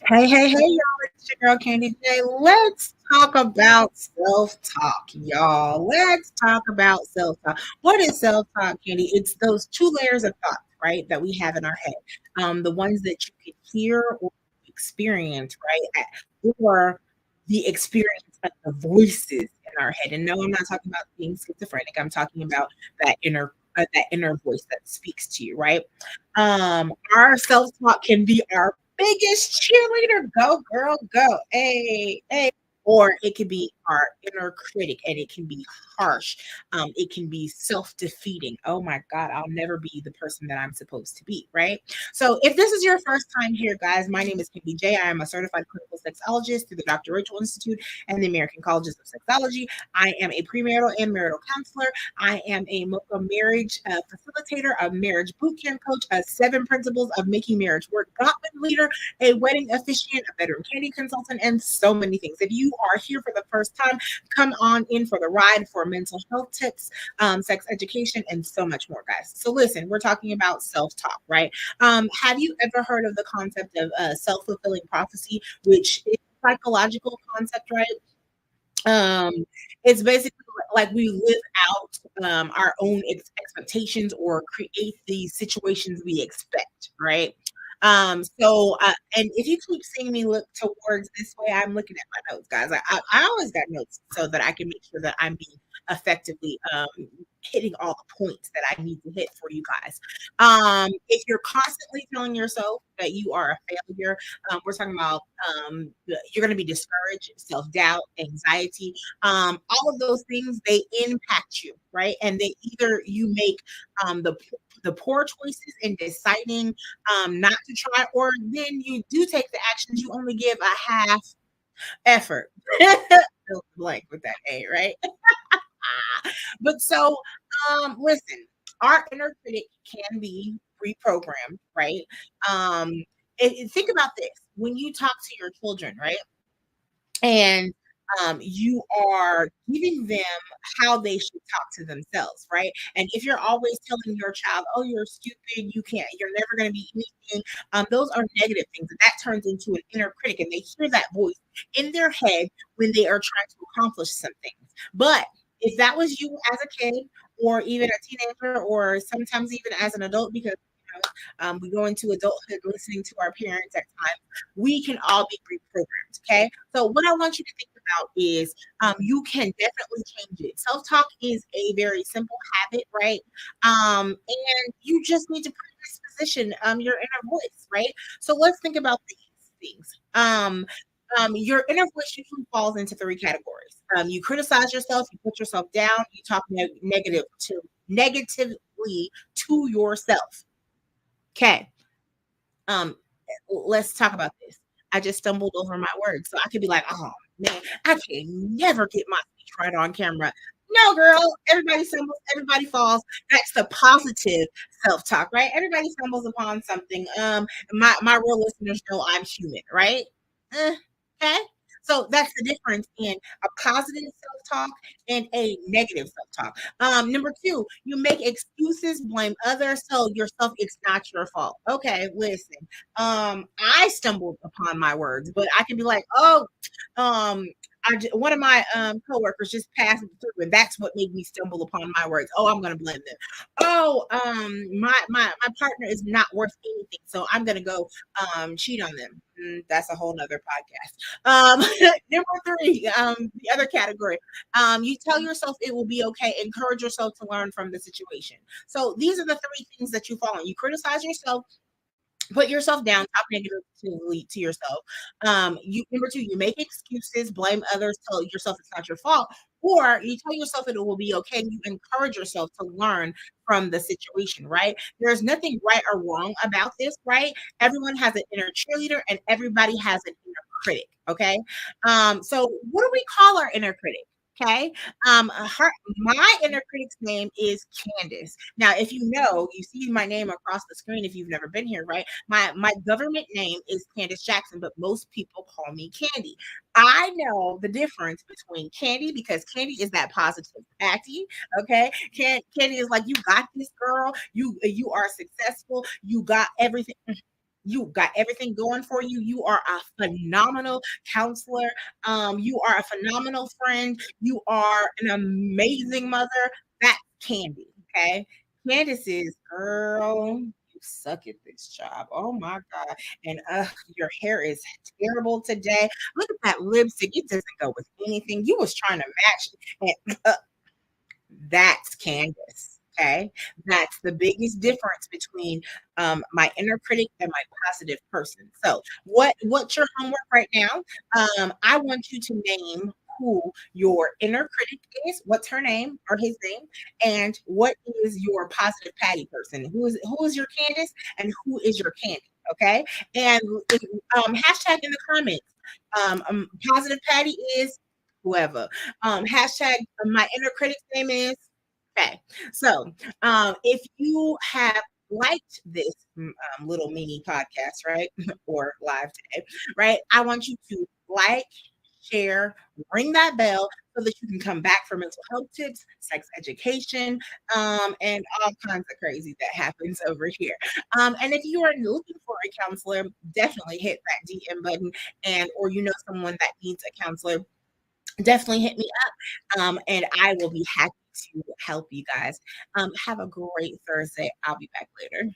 Hey, y'all, it's your girl Candy J. Let's talk about self-talk, y'all. Let's talk about self-talk. What is self-talk, Candy? It's those two layers of thoughts, right, that we have in our head. The ones that you can hear or experience, right? Or the experience of the voices in our head. And no, I'm not talking about being schizophrenic. I'm talking about that inner voice that speaks to you, right? Our self-talk can be our biggest cheerleader. Go, girl, go. Hey, hey. Or it could be our inner critic and it can be harsh. It can be self defeating. Oh my God, I'll never be the person that I'm supposed to be, right? So, if this is your first time here, guys, my name is Kimmy J. I am a certified clinical sexologist through the Dr. Rachel Institute and the American Colleges of Sexology. I am a premarital and marital counselor. I am a MOCA marriage facilitator, a marriage boot camp coach, a 7 principles of making marriage work Gottman leader, a wedding officiant, a bedroom candy consultant, and so many things. If you are here for the first time, come on in for the ride for mental health tips, sex education, and so much more, guys. So listen, we're talking about self-talk, right? Have you ever heard of the concept of self-fulfilling prophecy, which is a psychological concept, right? Um, it's basically like we live out our own expectations or create the situations we expect, right? And if you keep seeing me look towards this way, I'm looking at my notes, guys. I always got notes so that I can make sure that I'm being effectively hitting all the points that I need to hit for you guys. If you're constantly telling yourself that you are a failure, we're talking about you're going to be discouraged, self doubt, anxiety. All of those things, they impact you, right? And they either you make the poor choices in deciding not to try, or then you do take the actions, you only give a half effort. Fill the blank with that A, right? But so, listen, our inner critic can be reprogrammed, right? Um, think about this when you talk to your children, right? And you are giving them how they should talk to themselves, right? And if you're always telling your child, "Oh, you're stupid, you can't, you're never going to be anything," those are negative things, and that turns into an inner critic, and they hear that voice in their head when they are trying to accomplish some things. But if that was you as a kid, or even a teenager, or sometimes even as an adult, because we go into adulthood listening to our parents at times, we can all be reprogrammed. Okay. So, what I want you to think about is you can definitely change it. Self talk is a very simple habit, right? And you just need to put in this position your inner voice, right? So, let's think about these things. Your inner voice usually falls into three categories. You criticize yourself, you put yourself down, you talk negatively to yourself. Okay. Um, let's talk about this. I just stumbled over my words. So I could be like, oh man, I can never get my speech right on camera. No, girl, everybody stumbles, everybody falls. That's the positive self-talk, right? Everybody stumbles upon something. My real listeners know I'm human, right? Okay. So that's the difference in a positive self-talk and a negative self-talk. Number two, you make excuses, blame others, tell yourself it's not your fault. Okay, listen. I stumbled upon my words, but I can be like, oh, um, one of my coworkers just passed it through, and that's what made me stumble upon my words. Oh, I'm gonna blame them. Oh, my partner is not worth anything, so I'm gonna go cheat on them. That's a whole nother podcast. Number three, the other category, you tell yourself it will be okay. Encourage yourself to learn from the situation. So these are the three things that you fall on. You criticize yourself, put yourself down, talk negatively to yourself. You number two, you make excuses, blame others, tell yourself it's not your fault, or you tell yourself it will be okay. And you encourage yourself to learn from the situation, right? There's nothing right or wrong about this, right? Everyone has an inner cheerleader and everybody has an inner critic. Okay. So what do we call our inner critic? Okay. My inner critic's name is Candace. Now, if you know, you see my name across the screen if you've never been here, right? My government name is Candace Jackson, but most people call me Candy. I know the difference between Candy because Candy is that positive Patty. Okay. Candy is like, you got this girl, you are successful, you got everything. You got everything going for you. You are a phenomenal counselor. You are a phenomenal friend. You are an amazing mother. That's Candy. Okay. Candace is, girl, you suck at this job. Oh my God. And your hair is terrible today. Look at that lipstick. It doesn't go with anything. You was trying to match. And that's Candace. Okay. That's the biggest difference between my inner critic and my positive person. So what's your homework right now? I want you to name who your inner critic is, what's her name or his name, and what is your positive Patty person? Who is your Candace and who is your Candy? Okay. And hashtag in the comments. Positive Patty is whoever. Hashtag my inner critic's name is. Okay. So if you have liked this little mini podcast, right, or live today, right, I want you to like, share, ring that bell so that you can come back for mental health tips, sex education, and all kinds of crazy that happens over here. And if you are looking for a counselor, definitely hit that DM button, and or you know someone that needs a counselor, definitely hit me up, and I will be happy to help you guys. Have a great Thursday. I'll be back later.